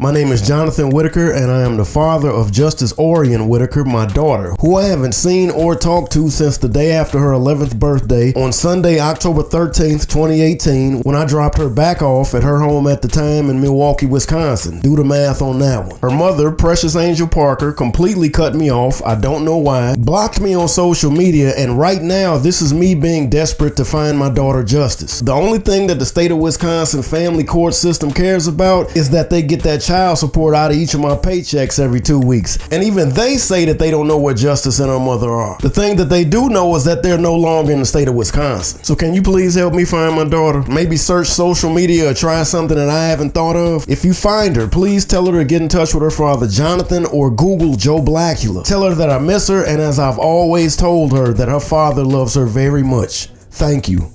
My name is Jonathan Whitaker, and I am the father of Justice Orion Whitaker, my daughter, who I haven't seen or talked to since the day after her 11th birthday on Sunday, October 13th, 2018, when I dropped her back off at her home at the time in Milwaukee, Wisconsin. Do the math on that one. Her mother, Precious Angel Parker, completely cut me off. I don't know why. Blocked me on social media, and right now, this is me being desperate to find my daughter justice. The only thing that the state of Wisconsin family court system cares about is that they get that child support out of each of my paychecks every 2 weeks. And even they say that they don't know where Justice and her mother are. The thing that they do know is that they're no longer in the state of Wisconsin. So can you please help me find my daughter? Maybe search social media or try something that I haven't thought of. If you find her, please tell her to get in touch with her father Jonathan, or Google Joe Blackula. Tell her that I miss her, and as I've always told her, that her father loves her very much. Thank you.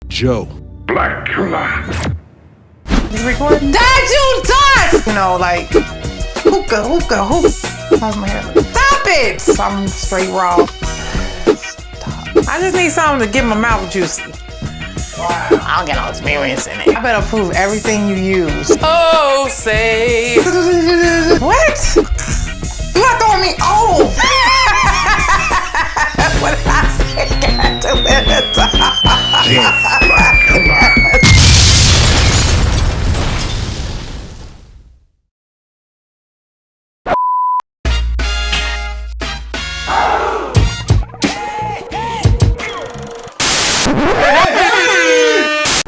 Joe Blackula. You recording? Dad, you dust! You know, like, hookah. How's my hair? Stop it! Something straight raw. Stop. I just need something to get my mouth juicy. Wow. I don't get no experience in it. I better prove everything you use. Oh, say. What? You not throwing me off. What did I say? Got 2 minutes.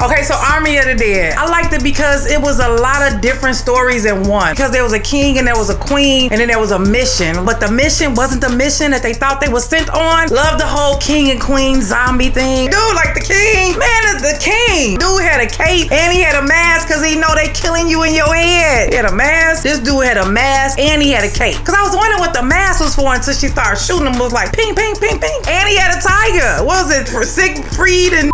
Okay, so Army of the Dead. I liked it because it was a lot of different stories in one. Because there was a king and there was a queen and then there was a mission. But the mission wasn't the mission that they thought they were sent on. Love the whole king and queen zombie thing. Dude, like the king. Man, the king. Dude had a cape and he had a mask because he know they killing you in your head. He had a mask. This dude had a mask and he had a cape. Because I was wondering what the mask was for until she started shooting him. It was like ping, ping, ping, ping. And he had a tiger. What was it? For Siegfried and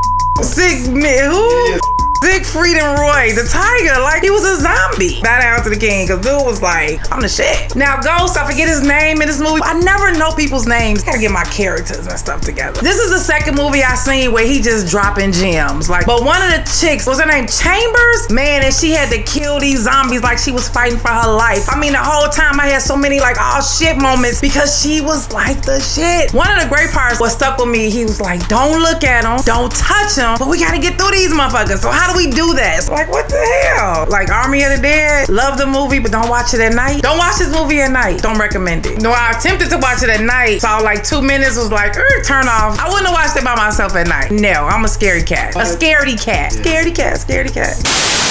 Siegfried and Roy, the tiger, like he was a zombie. Bow down to the king, because dude was like, I'm the shit. Now Ghost, I forget his name in this movie. I never know people's names. Gotta get my characters and stuff together. This is the second movie I seen where he just dropping gems. Like, but one of the chicks, was her name Chambers? Man, and she had to kill these zombies like she was fighting for her life. I mean, the whole time I had so many like, oh shit moments because she was like the shit. One of the great parts was stuck with me. He was like, don't look at them, don't touch them, but we gotta get through these motherfuckers. So how do we do that? It's like, what the hell? Like Army of the Dead, love the movie, but don't watch it at night. Don't watch this movie at night. Don't recommend it. No, I attempted to watch it at night. Saw like 2 minutes, was like, turn off. I wouldn't have watched it by myself at night. No, I'm a scary cat. A scaredy cat. Scaredy cat, scaredy cat.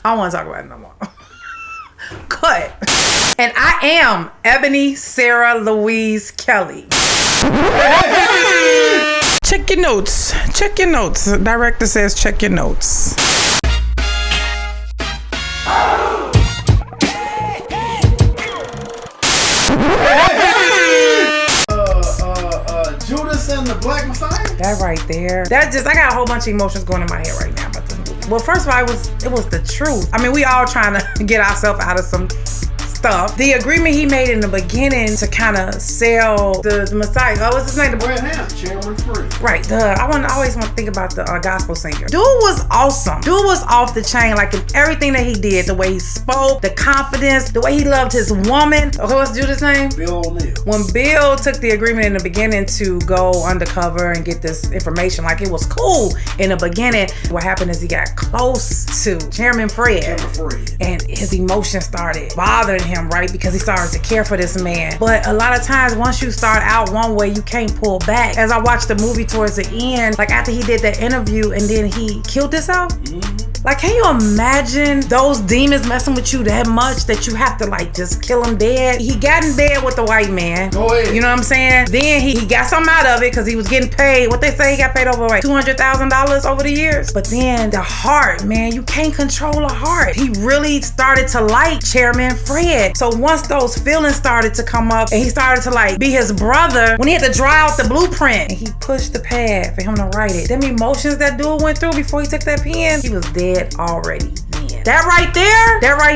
I don't want to talk about it no more. Cut. And I am Ebony Sarah Louise Kelly. Check your notes. Check your notes. The director says check your notes. Judas and the Black Messiah? That right there. That just, I got a whole bunch of emotions going in my head right now about this movie. Well, first of all, it was the truth. I mean, we all trying to get ourselves out of some stuff. The agreement he made in the beginning to kind of sell the Messiah. Oh, what's his name? Chairman Free. Right. I always want to think about the gospel singer. Dude was awesome. Dude was off the chain. Like in everything that he did, the way he spoke, the confidence, the way he loved his woman. Okay, what's Judah's name? Bill O'Neill. When Bill took the agreement in the beginning to go undercover and get this information, like it was cool in the beginning. What happened is he got close to Chairman Fred. And his emotions started bothering him, right? Because he started to care for this man. But a lot of times, once you start out one way, you can't pull back. As I watched the movie towards the end, like after he did that interview and then he killed himself, like, can you imagine those demons messing with you that much that you have to like just kill him dead? He got in bed with the white man. Go ahead. You know what I'm saying? Then he got something out of it because he was getting paid. What they say, he got paid over like $200,000 over the years. But then the heart, man, you can't control a heart. He really started to like Chairman Fred. So once those feelings started to come up and he started to like be his brother, when he had to draw out the blueprint and he pushed the pad for him to write it, them emotions that dude went through before he took that pen, he was dead already then. in. That right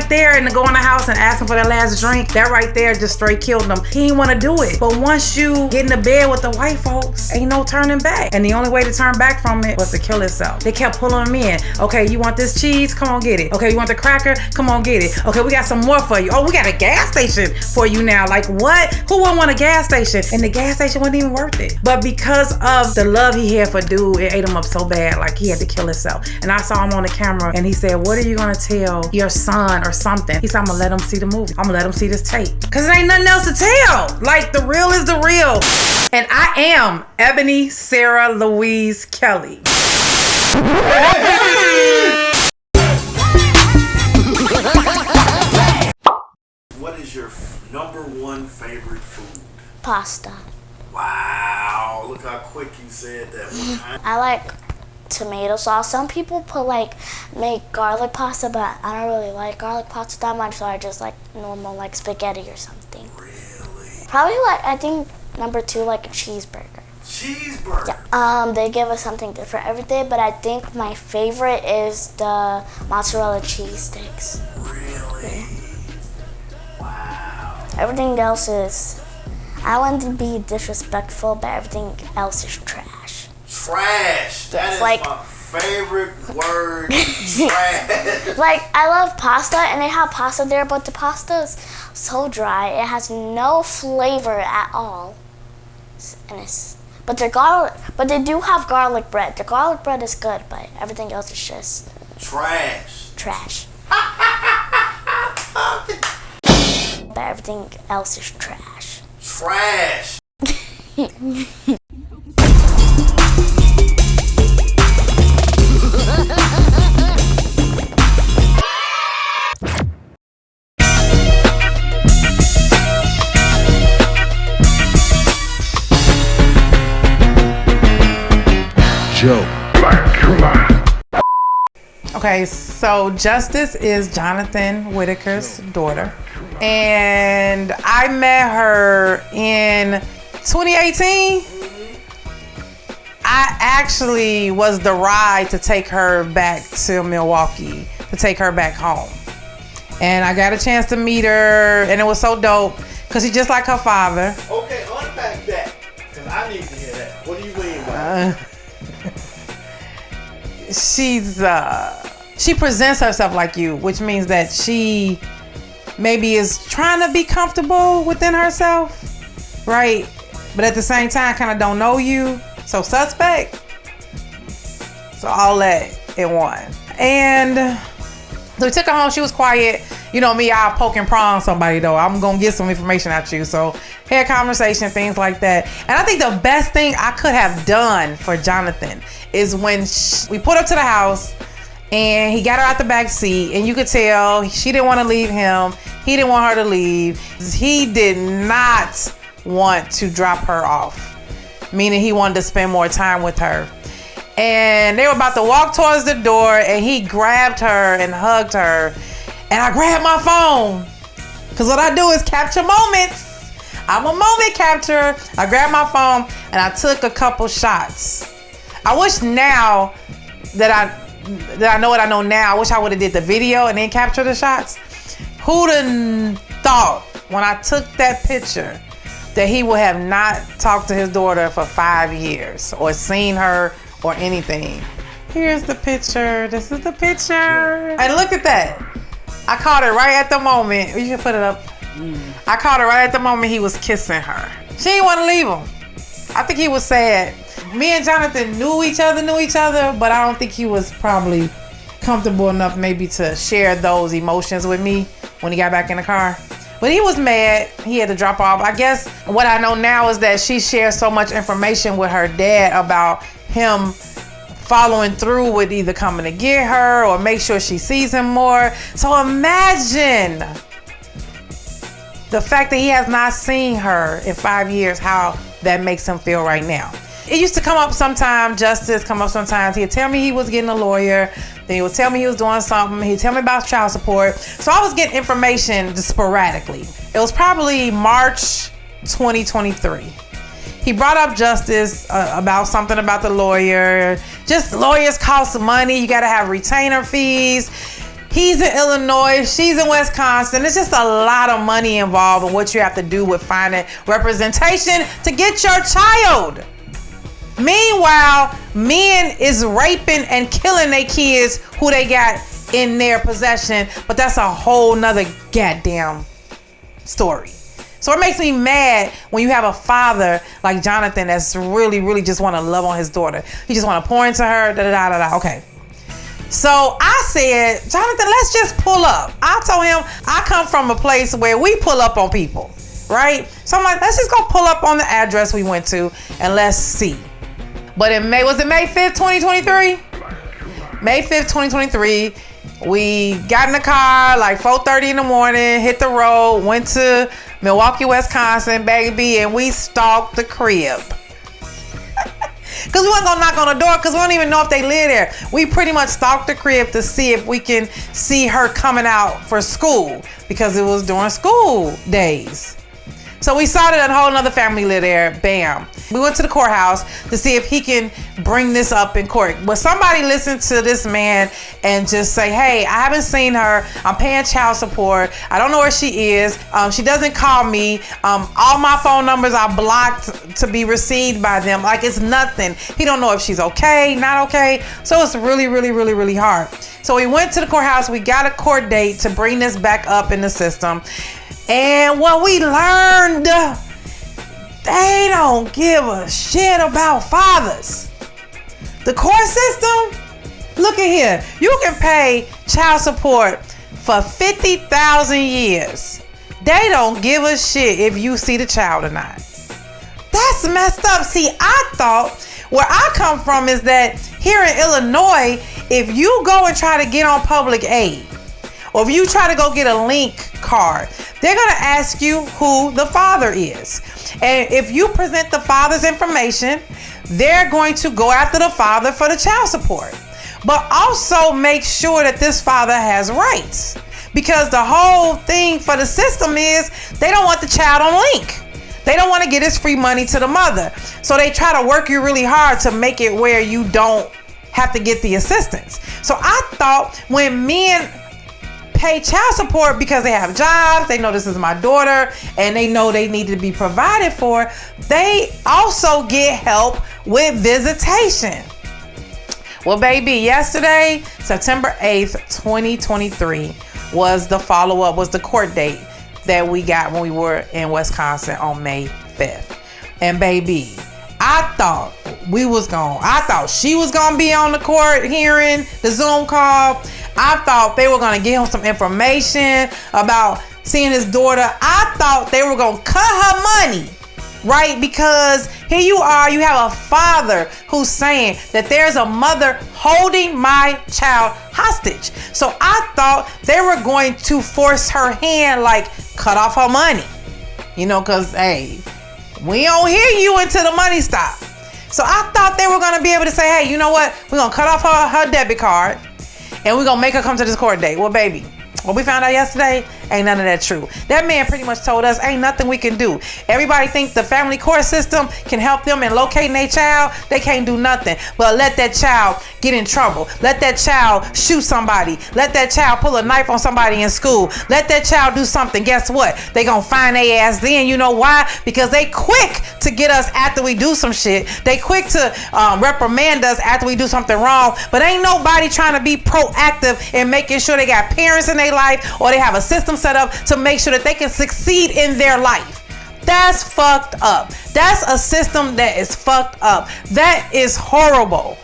there, and to go in the house and ask him for that last drink, that right there just straight killed him. He didn't want to do it. But once you get in the bed with the white folks, ain't no turning back. And the only way to turn back from it was to kill himself. They kept pulling him in. Okay, you want this cheese? Come on, get it. Okay, you want the cracker? Come on, get it. Okay, we got some more for you. Oh, we got a gas station for you now. Like, what? Who wouldn't want a gas station? And the gas station wasn't even worth it. But because of the love he had for dude, it ate him up so bad, like he had to kill himself. And I saw him on the camera and he said, what are you gonna tell your son or something? He said, I'm gonna let him see the movie. I'm gonna let him see this tape. Cause there ain't nothing else to tell. Like, the real is the real. And I am Ebony Sarah Louise Kelly. What is your number one favorite food? Pasta. Wow, look how quick you said that one time. I like tomato sauce. Some people make garlic pasta, but I don't really like garlic pasta that much, so I just like normal, like spaghetti or something. Really? Probably I think number 2, like a cheeseburger. Cheeseburger? Yeah. They give us something different every day, but I think my favorite is the mozzarella cheese sticks. Really? Yeah. Wow. Everything else is, I want to be disrespectful, but everything else is trash. Trash. That is like, my favorite word. Trash. Like, I love pasta, and they have pasta there, but the pasta is so dry. It has no flavor at all. But they do have garlic bread. The garlic bread is good, but everything else is just trash. But everything else is trash. Trash. Okay, so Justice is Jonathan Whitaker's daughter. And I met her in 2018. I actually was the ride to take her back to Milwaukee, to take her back home. And I got a chance to meet her, and it was so dope because she's just like her father. Okay, unpack that, because I need to hear that. What do you mean by that? She presents herself like you, which means that she maybe is trying to be comfortable within herself, right? But at the same time, kind of don't know you. So suspect. So all that in one. And so we took her home. She was quiet. You know me, I'll poke and prong somebody though. I'm going to get some information out you. So had conversation, things like that. And I think the best thing I could have done for Jonathan is when we pulled up to the house and he got her out the back seat, and you could tell she didn't want to leave him. He didn't want her to leave. He did not want to drop her off, meaning he wanted to spend more time with her. And they were about to walk towards the door, and he grabbed her and hugged her. And I grabbed my phone, because what I do is capture moments. I'm a moment capturer. I grabbed my phone and I took a couple shots. I wish now that I know what I know now, I wish I would have did the video and then capture the shots. Who'd have thought when I took that picture that he would have not talked to his daughter for 5 years or seen her or anything. Here's the picture. This is the picture. And look at that. I caught her right at the moment. You should put it up. I caught her right at the moment he was kissing her. She didn't want to leave him. I think he was sad. Me and Jonathan knew each other, but I don't think he was probably comfortable enough maybe to share those emotions with me when he got back in the car. But he was mad. He had to drop off. I guess what I know now is that she shares so much information with her dad about him following through with either coming to get her or make sure she sees him more. So imagine the fact that he has not seen her in 5 years, how that makes him feel right now. It used to come up sometimes, Justice come up sometimes. He'd tell me he was getting a lawyer. Then he would tell me he was doing something. He'd tell me about child support. So I was getting information just sporadically. It was probably March 2023. He brought up Justice about something about the lawyer. Just lawyers cost money. You got to have retainer fees. He's in Illinois, she's in Wisconsin. It's just a lot of money involved in what you have to do with finding representation to get your child. Meanwhile, men is raping and killing their kids who they got in their possession, but that's a whole nother goddamn story. So it makes me mad when you have a father like Jonathan that's really, really just want to love on his daughter. He just want to pour into her, da-da-da-da-da. Okay. So I said, Jonathan, let's just pull up. I told him I come from a place where we pull up on people, right? So I'm like, let's just go pull up on the address we went to and let's see. But in May 5th, 2023? May 5th, 2023, we got in the car like 4:30 in the morning, hit the road, went to Milwaukee, Wisconsin, baby, and we stalked the crib. Because we wasn't going to knock on the door because we don't even know if they live there. We pretty much stalked the crib to see if we can see her coming out for school because it was during school days. So we saw that a whole nother family lived there. Bam. We went to the courthouse to see if he can bring this up in court. But somebody listened to this man and just say, hey, I haven't seen her. I'm paying child support. I don't know where she is. She doesn't call me. All my phone numbers are blocked to be received by them. Like it's nothing. He don't know if she's okay, not okay. So it's really, really, really, really hard. So we went to the courthouse. We got a court date to bring this back up in the system. And what we learned, they don't give a shit about fathers. The court system, look at here. You can pay child support for 50,000 years. They don't give a shit if you see the child or not. That's messed up. See, I thought where I come from is that here in Illinois, if you go and try to get on public aid, or if you try to go get a link card, they're going to ask you who the father is. And if you present the father's information, they're going to go after the father for the child support. But also make sure that this father has rights. Because the whole thing for the system is they don't want the child on link. They don't want to get his free money to the mother. So they try to work you really hard to make it where you don't have to get the assistance. So I thought when men pay child support because they have jobs, they know this is my daughter, and they know they need to be provided for, they also get help with visitation. Well, baby, yesterday, September 8th, 2023, was the follow-up, was the court date that we got when we were in Wisconsin on May 5th. And baby, I thought she was gonna be on the court hearing, the Zoom call. I thought they were going to give him some information about seeing his daughter. I thought they were going to cut her money, right? Because here you are, you have a father who's saying that there's a mother holding my child hostage. So I thought they were going to force her hand, like cut off her money, because, hey, we don't hear you until the money stop. So I thought they were going to be able to say, hey, you know what? We're going to cut off her debit card. And we're going to make her come to this court date. Well, baby, what we found out yesterday, ain't none of that true. That man pretty much told us ain't nothing we can do. Everybody thinks the family court system can help them in locating their child. They can't do nothing but let that child get in trouble. Let that child shoot somebody. Let that child pull a knife on somebody in school. Let that child do something. Guess what? They gonna find their ass then. You know why? Because they quick to get us after we do some shit. They quick to reprimand us after we do something wrong. But ain't nobody trying to be proactive in making sure they got parents in their life or they have a system set up to make sure that they can succeed in their life. That's fucked up. That's a system that is fucked up. That is horrible.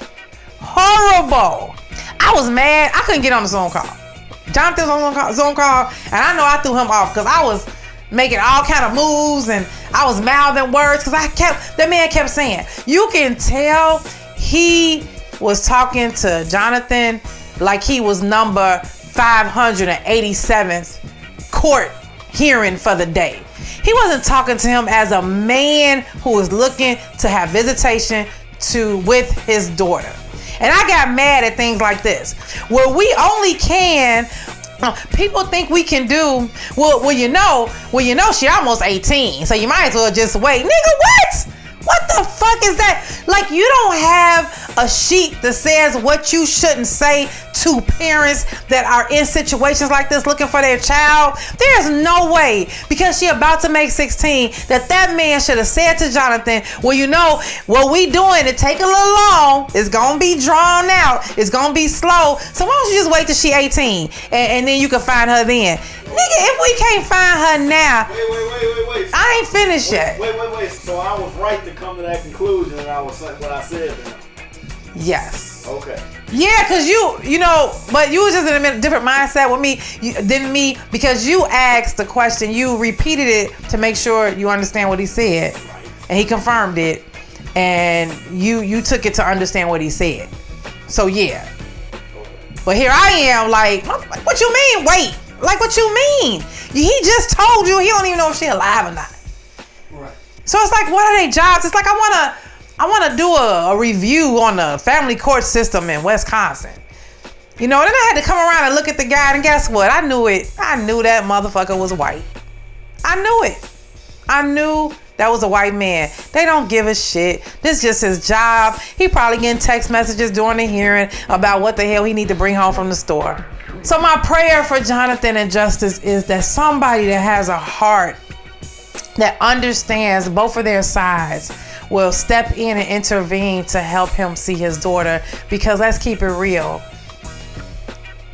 Horrible. I was mad. I couldn't get on the Zoom call. Jonathan was on the Zoom call, and I know I threw him off because I was making all kind of moves and I was mouthing words because that man kept saying, you can tell he was talking to Jonathan like he was number 587th court hearing for the day. He wasn't talking to him as a man who was looking to have visitation with his daughter. And I got mad at things like this, where we only can, people think we can do, well, you know, she almost 18, so you might as well just wait. Nigga, what? What the fuck is that? Like, you don't have a sheet that says what you shouldn't say to parents that are in situations like this looking for their child? There's no way, because she about to make 16, that man should have said to Jonathan, well, you know, what we doing, it take a little long. It's going to be drawn out. It's going to be slow. So why don't you just wait till she 18 and then you can find her then? Nigga, if we can't find her now. Wait. I ain't finished yet. Wait. So I was right to come to that conclusion, and I was saying what I said then. Yes. Okay. Yeah, because you know, but you was just in a different mindset with me than me, because you asked the question, you repeated it to make sure you understand what he said, and he confirmed it, and you took it to understand what he said. So yeah. But here I am, like, what you mean? Wait, like, what you mean? He just told you he don't even know if she alive or not. Right. So it's like, what are they jobs? It's like I want to do a review on the family court system in Wisconsin. You know, then I had to come around and look at the guy, and guess what? I knew it. I knew that motherfucker was white. I knew it. I knew that was a white man. They don't give a shit. This is just his job. He probably getting text messages during the hearing about what the hell he need to bring home from the store. So my prayer for Jonathan and Justice is that somebody that has a heart that understands both of their sides will step in and intervene to help him see his daughter, because let's keep it real.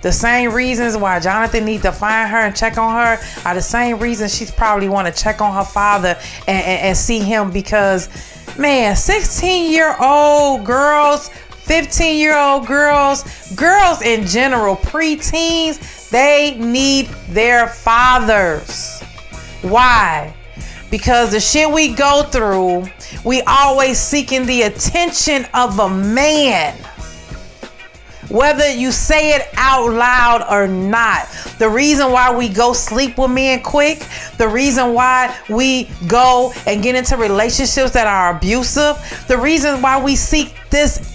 The same reasons why Jonathan needs to find her and check on her are the same reasons she's probably want to check on her father and see him, because, man, 16-year-old girls, 15-year-old girls in general, preteens, they need their fathers. Why? Because the shit we go through, we always seeking the attention of a man. Whether you say it out loud or not. The reason why we go sleep with men quick, the reason why we go and get into relationships that are abusive, the reason why we seek this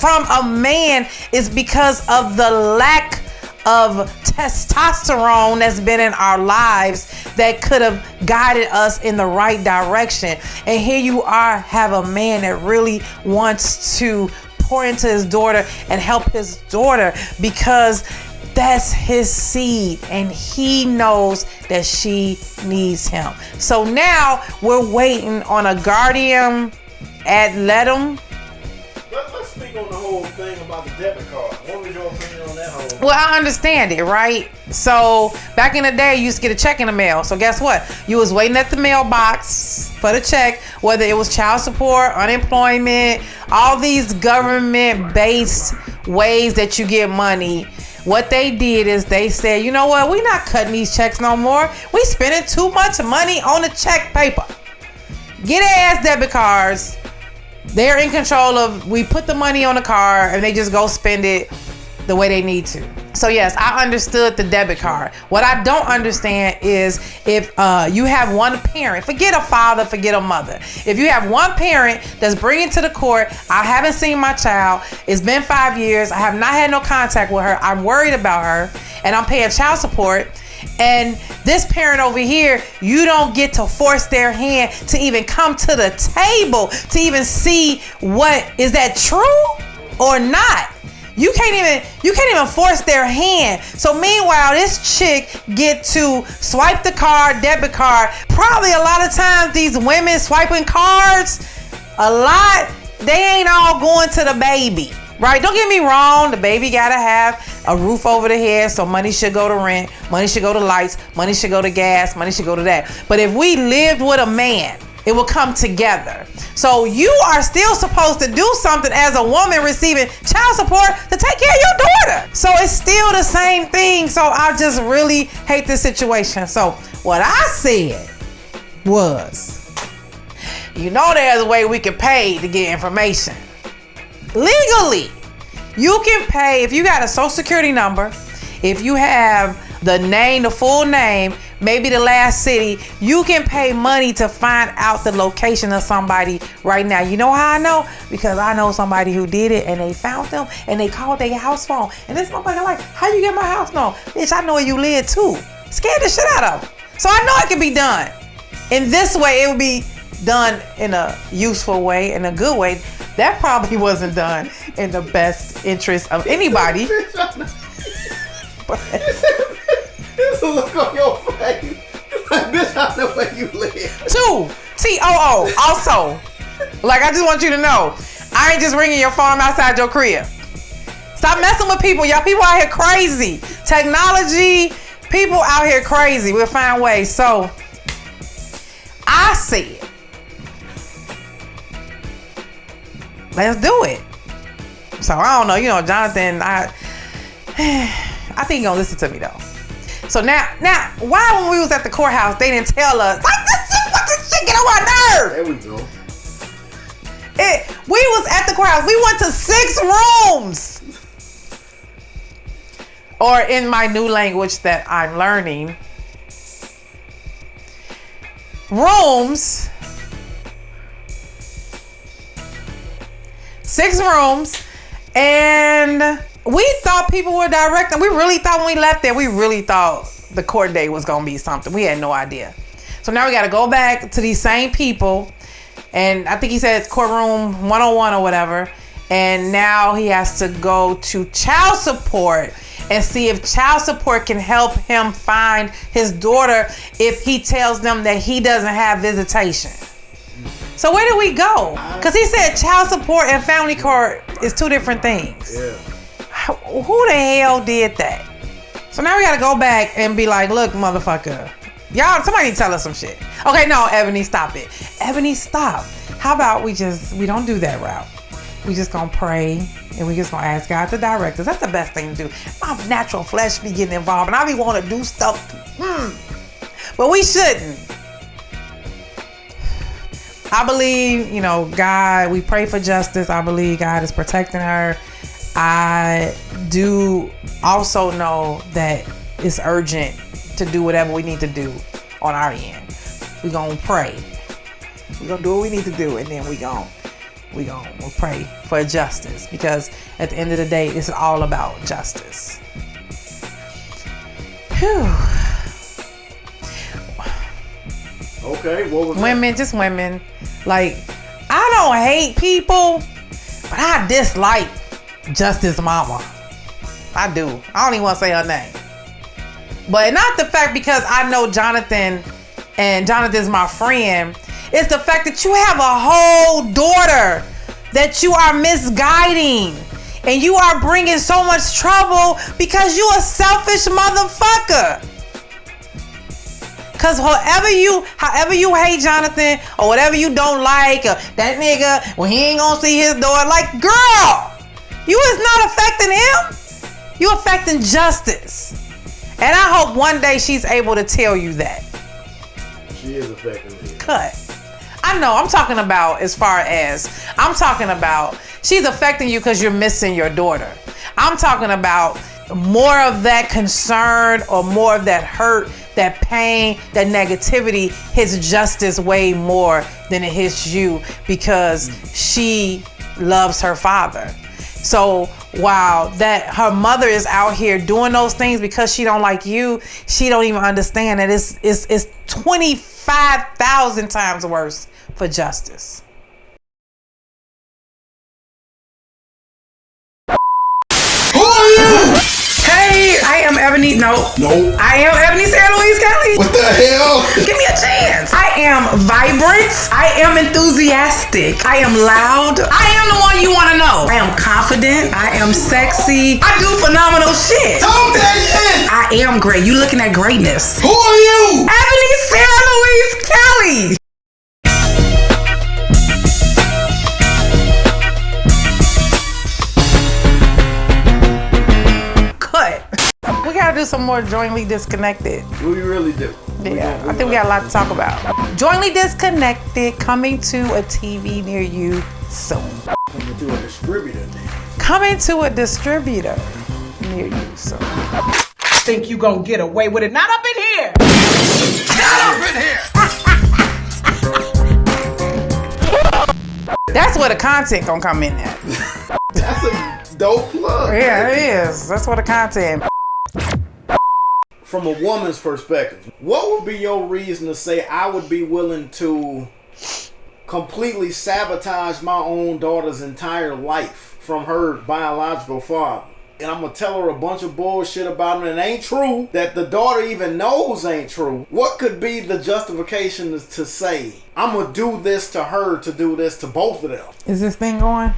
from a man is because of the lack of testosterone that's been in our lives that could have guided us in the right direction. And here you are, have a man that really wants to pour into his daughter and help his daughter, because that's his seed and he knows that she needs him. So now we're waiting on a guardian ad litem. Let's speak on the whole thing about the debit card. What was your opinion on that whole? Well, I understand it, right? So back in the day, you used to get a check in the mail. So guess what? You was waiting at the mailbox for the check, whether it was child support, unemployment, all these government-based ways that you get money. What they did is they said, you know what? We're not cutting these checks no more. We spending too much money on the check paper. Get ass debit cards. They're in control of, we put the money on the card and they just go spend it the way they need to. So yes, I understood the debit card. What I don't understand is if you have one parent, forget a father, forget a mother. If you have one parent that's bringing to the court, I haven't seen my child, it's been 5 years, I have not had no contact with her, I'm worried about her, and I'm paying child support. And this parent over here, you don't get to force their hand to even come to the table to even see what is that true or not. You can't even force their hand. So meanwhile, this chick get to swipe the card, debit card. Probably a lot of times these women swiping cards, a lot, they ain't all going to the baby. Right? Don't get me wrong. The baby gotta have a roof over the head, so money should go to rent, money should go to lights, money should go to gas, money should go to that. But if we lived with a man, it will come together. So you are still supposed to do something as a woman receiving child support to take care of your daughter. So it's still the same thing. So I just really hate this situation. So what I said was, you know, there's a way we can pay to get information. Legally, you can pay if you got a social security number, if you have the name, the full name, maybe the last city, you can pay money to find out the location of somebody right now. You know how I know? Because I know somebody who did it and they found them and they called their house phone. And this motherfucker like, how you get my house phone? Bitch, I know where you live too. Scared the shit out of them. So I know it can be done. In this way, it would be done in a useful way, in a good way. That probably wasn't done in the best interest of anybody. There's a look on your face. Like, bitch, I know where you live. 2, TOO. Also, like, I just want you to know, I ain't just ringing your phone outside your crib. Stop messing with people. Y'all people out here crazy. Technology, people out here crazy. We'll find ways. So, I said, let's do it. So, I don't know. You know, Jonathan, I think he's gonna listen to me, though. So now, why when we was at the courthouse, they didn't tell us, like, this shit get on my nerves. There we go. We was at the courthouse. We went to 6 rooms. Or in my new language that I'm learning, rooms. 6 rooms. And we thought people were directing. We really thought when we left there, we really thought the court date was going to be something. We had no idea. So now we got to go back to these same people. And I think he said courtroom 101 or whatever. And now he has to go to child support and see if child support can help him find his daughter if he tells them that he doesn't have visitation. So where do we go? Because he said child support and family court is 2 different things. Yeah. Who the hell did that? So now we got to go back and be like, look, motherfucker. Y'all, somebody tell us some shit. Okay, no, Ebony, stop it. Ebony, stop. How about we don't do that route. We just gonna pray and we just gonna ask God to direct us. That's the best thing to do. My natural flesh be getting involved and I be want to do stuff. But we shouldn't. I believe, you know, God, we pray for justice. I believe God is protecting her. I do also know that it's urgent to do whatever we need to do on our end. We're gonna pray. We're gonna do what we need to do, and then we'll pray for justice, because at the end of the day, it's all about justice. Whew. Okay, what was women, just women. Like, I don't hate people, but I dislike Justice Mama. I do. I don't even want to say her name. But not the fact because I know Jonathan and Jonathan's my friend. It's the fact that you have a whole daughter that you are misguiding. And you are bringing so much trouble because you a selfish motherfucker. Cause however you hate Jonathan or whatever you don't like, or that nigga, when he ain't gonna see his daughter, like, girl, you is not affecting him. You affecting justice. And I hope one day she's able to tell you that. She is affecting me. Cut. I know, I'm talking about she's affecting you because you're missing your daughter. I'm talking about more of that concern or more of that hurt, that pain, that negativity hits Justice way more than it hits you because she loves her father. So while that her mother is out here doing those things because she don't like you, she don't even understand that it's 25,000 times worse for Justice. Who are you? Hey, I am Ebony. No. I am Ebony Sarah Louise Kelly. What the hell? Give me a chance. I am vibrant. I am enthusiastic. I am loud. I am the one you want to know. I am confident. I am sexy. I do phenomenal shit. Talk that shit. I am great. You looking at greatness. Who are you? Ebony Sarah Louise Kelly. We gotta do some more Jointly Disconnected. We really do. Yeah, I think we got a lot to talk about. Jointly Disconnected, coming to a TV near you soon. Coming to a distributor. Coming to a distributor near you soon. Think you gonna get away with it? Not up in here! Not up in here! That's where the content gonna come in at. That's a dope plug. Yeah, it is. That's where the content. From a woman's perspective, what would be your reason to say I would be willing to completely sabotaged my own daughter's entire life from her biological father. And I'm going to tell her a bunch of bullshit about it, and it ain't true, that the daughter even knows ain't true. What could be the justification to say, I'm going to do this to her to do this to both of them? Is this thing going?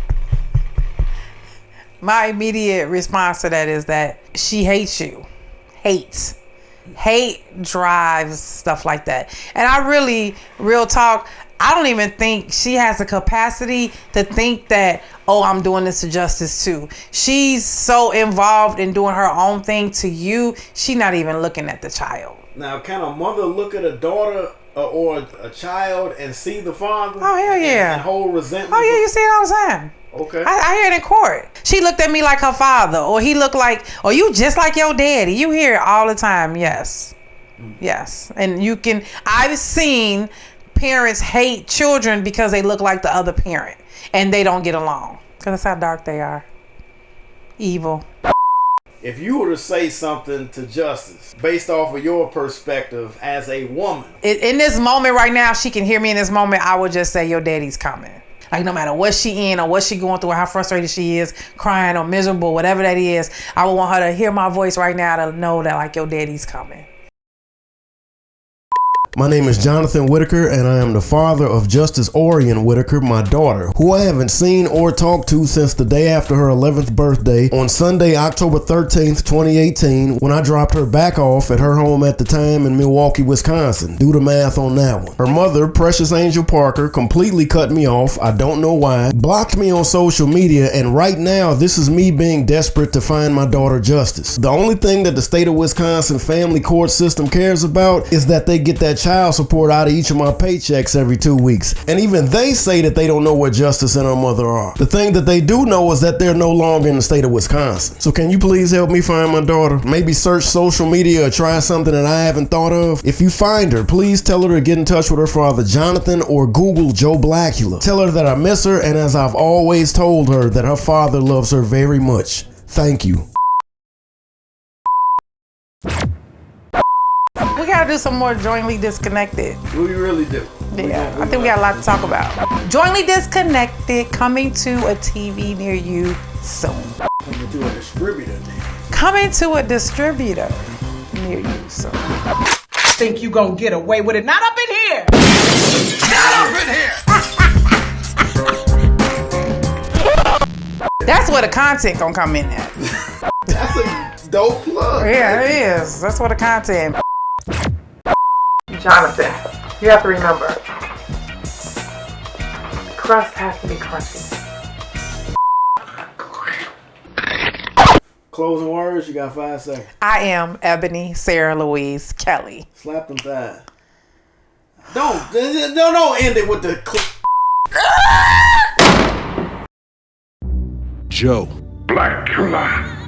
My immediate response to that is that she hates you. Hate drives stuff like that. And I really, real talk, I don't even think she has the capacity to think that, oh, I'm doing this to Justice too. She's so involved in doing her own thing to you, she's not even looking at the child. Now, can a mother look at a daughter or a child and see the father? Oh, hell yeah. And hold resentment? Oh, yeah, you see it all the time. Okay. I hear it in court. She looked at me like her father, or he looked like, or you just like your daddy. You hear it all the time. Yes. Yes. And I've seen parents hate children because they look like the other parent and they don't get along. Because that's how dark they are. Evil. If you were to say something to Justice based off of your perspective as a woman. In this moment right now, she can hear me in this moment, I would just say your daddy's coming. Like no matter what she in or what she going through or how frustrated she is, crying or miserable, whatever that is, I would want her to hear my voice right now to know that like your daddy's coming. My name is Jonathan Whitaker, and I am the father of Justice Orion Whitaker, my daughter, who I haven't seen or talked to since the day after her 11th birthday on Sunday, October 13th, 2018, when I dropped her back off at her home at the time in Milwaukee, Wisconsin. Do the math on that one. Her mother, Precious Angel Parker, completely cut me off, I don't know why, blocked me on social media, and right now this is me being desperate to find my daughter Justice. The only thing that the state of Wisconsin family court system cares about is that they get that child support out of each of my paychecks every 2 weeks. And even they say that they don't know where Justice and her mother are. The thing that they do know is that they're no longer in the state of Wisconsin. So can you please help me find my daughter? Maybe search social media or try something that I haven't thought of. If you find her, please tell her to get in touch with her father Jonathan or Google Joe Blackula. Tell her that I miss her, and as I've always told her, that her father loves her very much. Thank you. We gotta do some more Jointly Disconnected. We really do. Yeah, I think we got a lot to talk about. Jointly Disconnected, coming to a TV near you soon. Coming to a distributor now. Coming to a distributor near you soon. Think you gonna get away with it? Not up in here! Get up in here! That's where the content gonna come in at. That's a dope plug. Yeah, it is. That's where the content. Jonathan, you have to remember, crust has to be crunchy. Closing words, you got 5 seconds. I am Ebony Sarah Louise Kelly. Slap them thighs. Don't end it with the Joe Blackula.